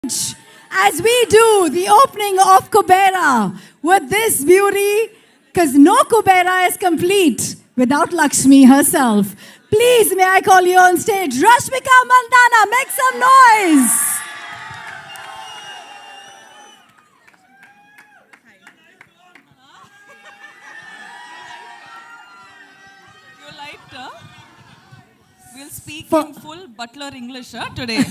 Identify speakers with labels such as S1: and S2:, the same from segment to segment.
S1: as we do the opening of Kubera with this beauty, because no Kubera is complete without Lakshmi herself. Please, may I call you on stage, Rashmika Mandanna, make some noise.
S2: You liked her? We'll speak in full butler English today.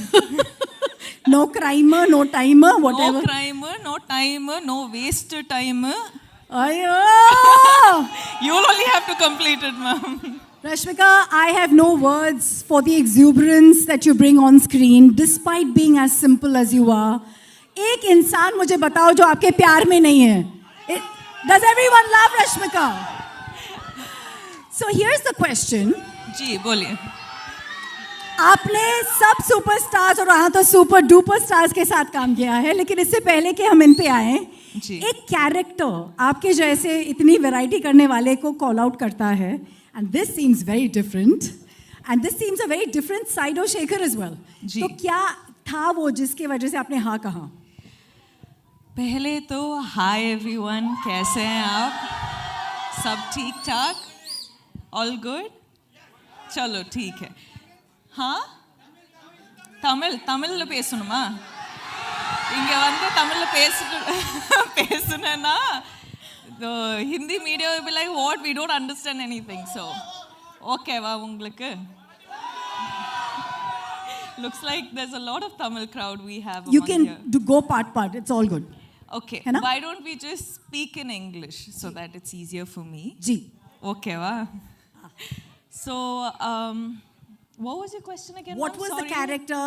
S1: No crimer, no timer, whatever.
S2: No crimer, no timer, no waste timer.
S1: Ayo!
S2: You'll only have to complete it, ma'am.
S1: Rashmika, I have no words for the exuberance that you bring on screen, despite being as simple as you are. एक इंसान मुझे बताओ जो आपके प्यार में नहीं है. Does everyone love Rashmika? So here's the question.
S2: जी बोलिए.
S1: आपने सब सुपरस्टार्स और वहाँ तो सुपर डुपर स्टार्स के साथ काम किया है, लेकिन इससे पहले कि हम इन पे आए, एक कैरेक्टर आपके जैसे इतनी वैरायटी करने वाले को कॉल आउट करता है, and this seems very different, and this seems a very different side of Shekhar as well. तो क्या था वो जिसके वजह से आपने हाँ कहा?
S2: पहले तो हाय एवरीवन, कैसे हैं आप? सब ठीक ठाक? All good? चलो ठीक है. हाँ தமிழ்ல பேசணுமா? இங்க வந்து தமிழ்ல பேசுனா the Hindi media will be like, what, we don't understand anything. So okay வா உங்களுக்கு? Looks like there's a lot of Tamil crowd we have.
S1: You can go part, it's all good.
S2: Okay, why don't we just speak in English so that it's easier for me?
S1: Ji.
S2: Okay va? So what was your question again?
S1: What was the character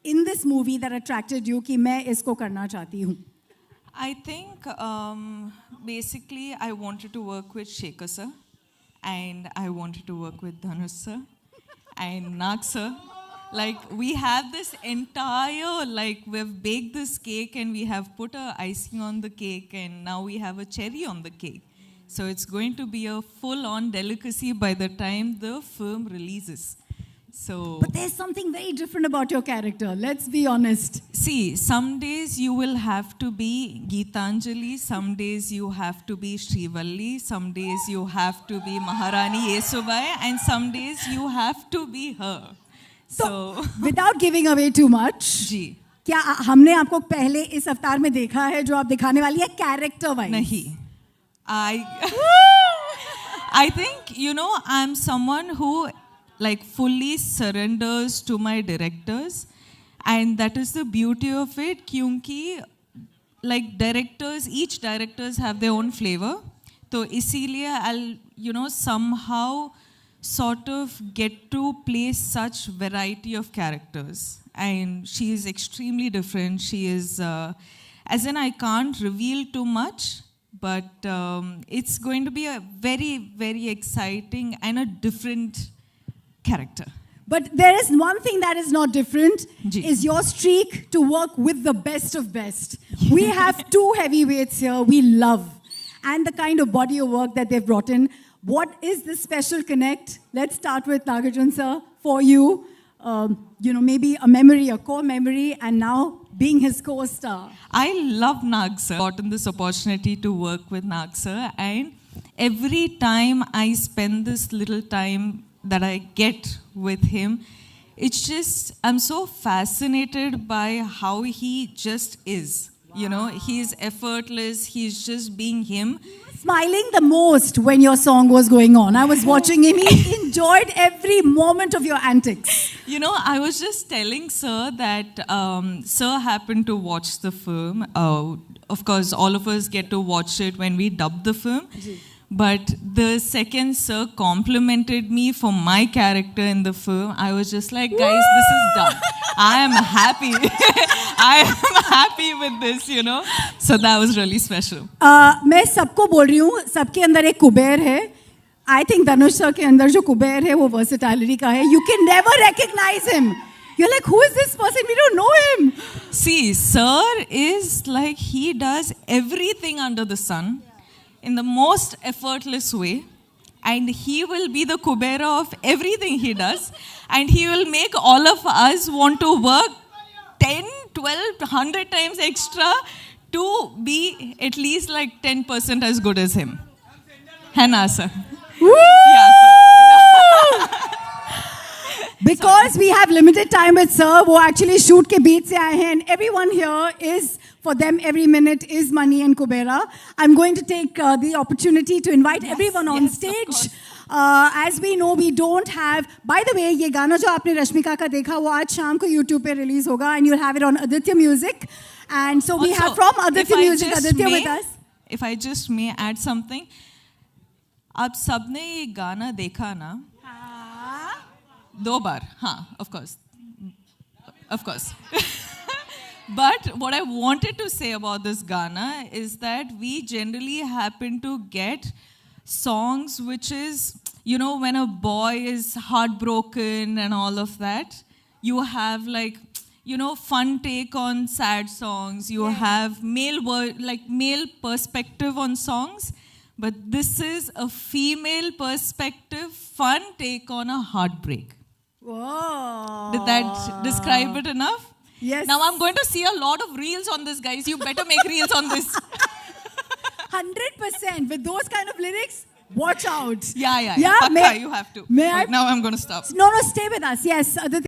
S1: in this movie that attracted you कि मैं इसको करना चाहती हूँ?
S2: I think basically I wanted to work with Shekhar sir, and I wanted to work with Dhanush sir and Nag sir. Like we have this entire, like we've baked this cake and we have put a icing on the cake and now we have a cherry on the cake. So it's going to be a full-on delicacy by the time the film releases. So,
S1: but there's something very different about your character. Let's be honest.
S2: See, some days you will have to be Geetanjali, some days you have to be Srivalli, some days you have to be Maharani Yesubai, and some days you have to be her.
S1: So, without giving away too much,
S2: जी,
S1: क्या हमने आपको पहले इस अवतार में देखा है जो आप दिखाने वाली है character wise?
S2: नहीं. I think, you know, I'm someone who like fully surrenders to my directors, and that is the beauty of it, kyunki like directors, each directors have their own flavor, so isliye I'll, you know, somehow sort of get to play such variety of characters, and she is extremely different. She is as in I can't reveal too much, but it's going to be a very, very exciting and a different character.
S1: But there is one thing that is not different, is your streak to work with the best of best. We have two heavyweights here we love, and the kind of body of work that they've brought in. What is this special connect? Let's start with Nagarjun sir. For you, you know, maybe a memory, a core memory, and now being his co-star.
S2: I love Nag sir. I've gotten this opportunity to work with Nag sir, and every time I spend this little time that I get with him, it's just, I'm so fascinated by how he just is. Wow. You know, he's effortless, he's just being him.
S1: Smiling the most when your song was going on. I was watching him, he enjoyed every moment of your antics.
S2: You know, I was just telling sir that sir happened to watch the film. Of course, all of us get to watch it when we dub the film. But the second sir complimented me for my character in the film, I was just like, guys, this is done. I am happy. I am happy with this, you know. So that was really special.
S1: मैं सबको बोल रही हूँ, सबके अंदर एक कुबेर है. I think Dhanush sir के अंदर जो कुबेर है वो versatility का है. You can never recognize him. You're like, who is this person? We don't know him.
S2: See, sir is like, he does everything under the sun in the most effortless way, and he will be the Kubera of everything he does, and he will make all of us want to work 10 1,200 times extra to be at least like 10% as good as him. है ना sir? Yeah, sir.
S1: Because we have limited time with sir, वो actually shoot के बीच से आए हैं, and everyone here is, for them every minute is money and Kubera. I'm going to take the opportunity to invite everyone on stage. As we know, we don't have, by the way, ये गाना जो आपने रश्मिका का देखा, वो आज शाम को YouTube पे release होगा, and you'll have it on Aditya Music. And so we have from Aditya Music, Aditya with us.
S2: If I just may add something, आप सबने ये गाना देखा ना? दो बार, हाँ, of course. But what I wanted to say about this Gana is that we generally happen to get songs which is, you know, when a boy is heartbroken and all of that, you have like, you know, fun take on sad songs, you have male perspective on songs, but this is a female perspective, fun take on a heartbreak.
S1: Whoa.
S2: Did that describe it enough?
S1: Yes.
S2: Now I'm going to see a lot of reels on this, guys. You better make reels on this.
S1: 100%. With those kind of lyrics, watch out.
S2: Yeah.
S1: Yeah,
S2: Pakka, you have to.
S1: May I?
S2: Now I'm going to stop.
S1: No, stay with us. Yes, Aditya.